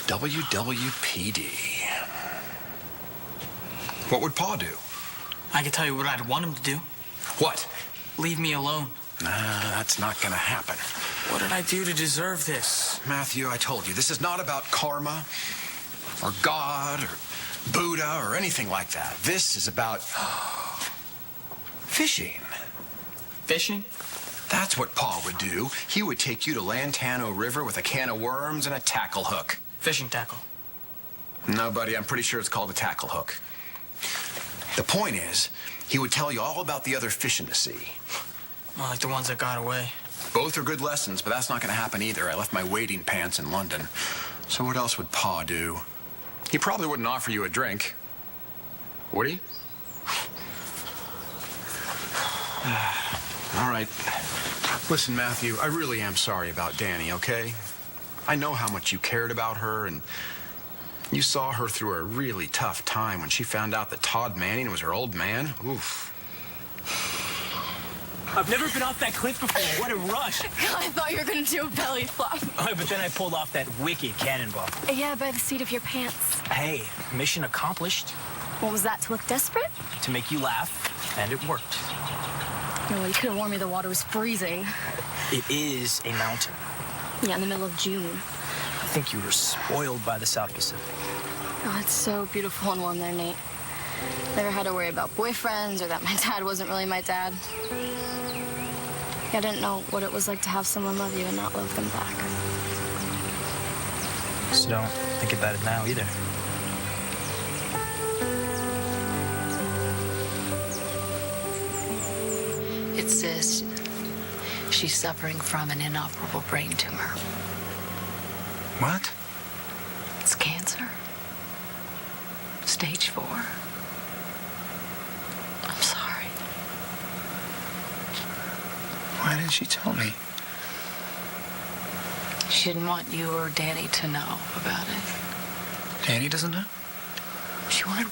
WWPD. What would Pa do? I can tell you what I'd want him to do. What? Leave me alone. Nah, that's not gonna happen. What did I do to deserve this? Matthew, I told you, this is not about karma, or God, or Buddha, or anything like that. This is about fishing. Fishing? That's what Pa would do. He would take you to Lantano River with a can of worms and a tackle hook. Fishing tackle. No, buddy, I'm pretty sure it's called a tackle hook. The point is, he would tell you all about the other fish in the sea. Well, like the ones that got away. Both are good lessons, but that's not going to happen either. I left my wading pants in London. So what else would Pa do? He probably wouldn't offer you a drink. Would he? All right. Listen, Matthew, I really am sorry about Danny, okay? I know how much you cared about her, and you saw her through a really tough time when she found out that Todd Manning was her old man. Oof. I've never been off that cliff before. What a rush. I thought you were going to do a belly flop. Oh, but then I pulled off that wicked cannonball. Yeah, by the seat of your pants. Hey, mission accomplished. What was that, to look desperate? To make you laugh, and it worked. No, you could have warned me the water was freezing. It is a mountain. Yeah, in the middle of June. I think you were spoiled by the South Pacific. Oh, it's so beautiful and warm there, Nate. Never had to worry about boyfriends or that my dad wasn't really my dad. I didn't know what it was like to have someone love you and not love them back. So don't think about it now either. It says she's suffering from an inoperable brain tumor. What? It's cancer. Stage 4. I'm sorry. Why didn't she tell me? She didn't want you or Danny to know about it. Danny doesn't know? She wanted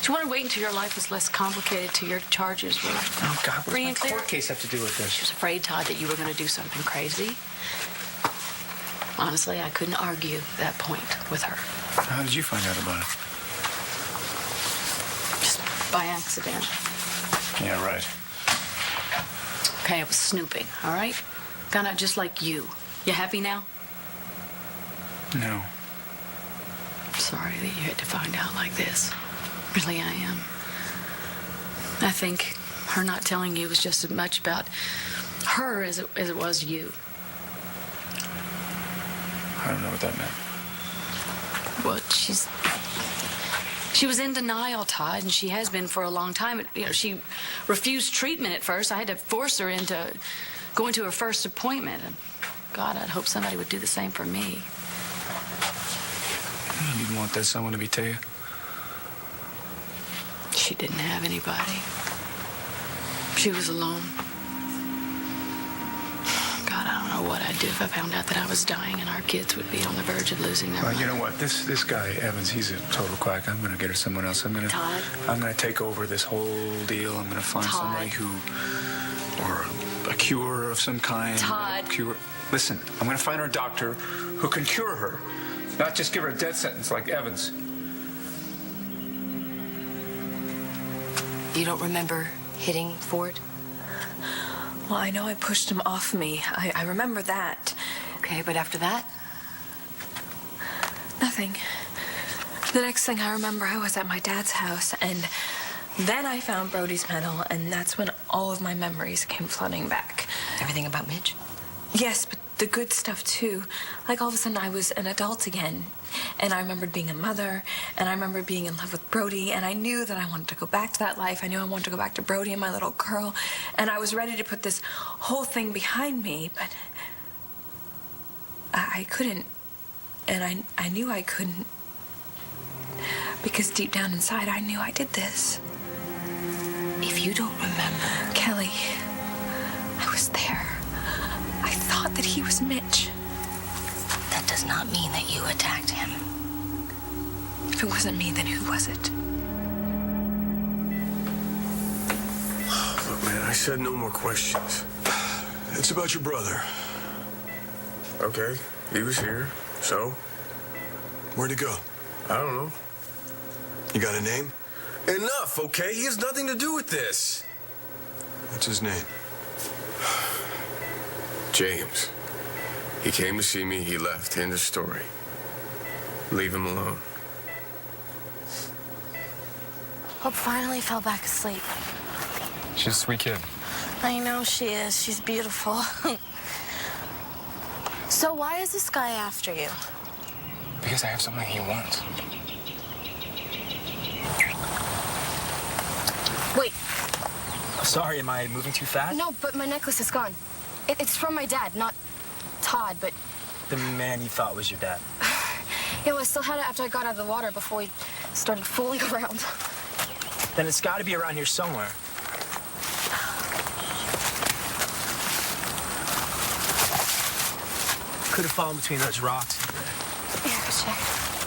to wait until your life was less complicated till your charges were Oh, God, free what's and my clear. court case have to do with She this? was afraid, Todd, that you were going to do something crazy. Honestly, I couldn't argue that point with her. How did you find out about it? Just by accident. Yeah, right. Okay, I was snooping, all right? Found out just like you. You happy now? No. Sorry that you had to find out like this. Really, I am. I think her not telling you was just as much about her as it was you. I don't know what that meant. Well, she was in denial, Todd, and she has been for a long time. You know, she refused treatment at first. I had to force her into going to her first appointment. And God, I'd hope somebody would do the same for me. You didn't want that someone to be Taya? She didn't have anybody. She was alone. God, I don't know what I'd do if I found out that I was dying and our kids would be on the verge of losing their Well, mother. you know what? This guy, Evans, he's a total quack. I'm going to get her someone else. Todd? I'm going to take over this whole deal. I'm going to find Todd. somebody who, or a cure of some kind. Todd. Cure. Listen, I'm going to find her a doctor who can cure her, not just give her a death sentence like Evans. You don't remember hitting Ford? Well, I know I pushed him off me. I remember that. Okay, but after that? Nothing. The next thing I remember, I was at my dad's house, and then I found Brody's medal, and that's when all of my memories came flooding back. Everything about Mitch? Yes, but the good stuff, too. Like, all of a sudden, I was an adult again, and I remembered being a mother, and I remembered being in love with Brody, and I knew that I wanted to go back to that life. I knew I wanted to go back to Brody and my little girl, and I was ready to put this whole thing behind me, but I couldn't, and I knew I couldn't, because deep down inside, I knew I did this. If you don't remember... Kelly, I was there. I thought that he was Mitch. That does not mean that you attacked him. If it wasn't me, then who was it? Look, man, I said no more questions. It's about your brother. Okay, he was here, so? Where'd he go? I don't know. You got a name? Enough, okay? He has nothing to do with this. What's his name? James. He came to see me, he left. End of story. Leave him alone. Hope finally fell back asleep. She's a sweet kid. I know she is. She's beautiful. So why is this guy after you? Because I have something he wants. Wait, Sorry, am I moving too fast? no, but my necklace is gone. It's from my dad, not Todd, but... The man you thought was your dad. Yeah, well, I still had it after I got out of the water before we started fooling around. Then it's got to be around here somewhere. Could have fallen between those rocks. Yeah, check.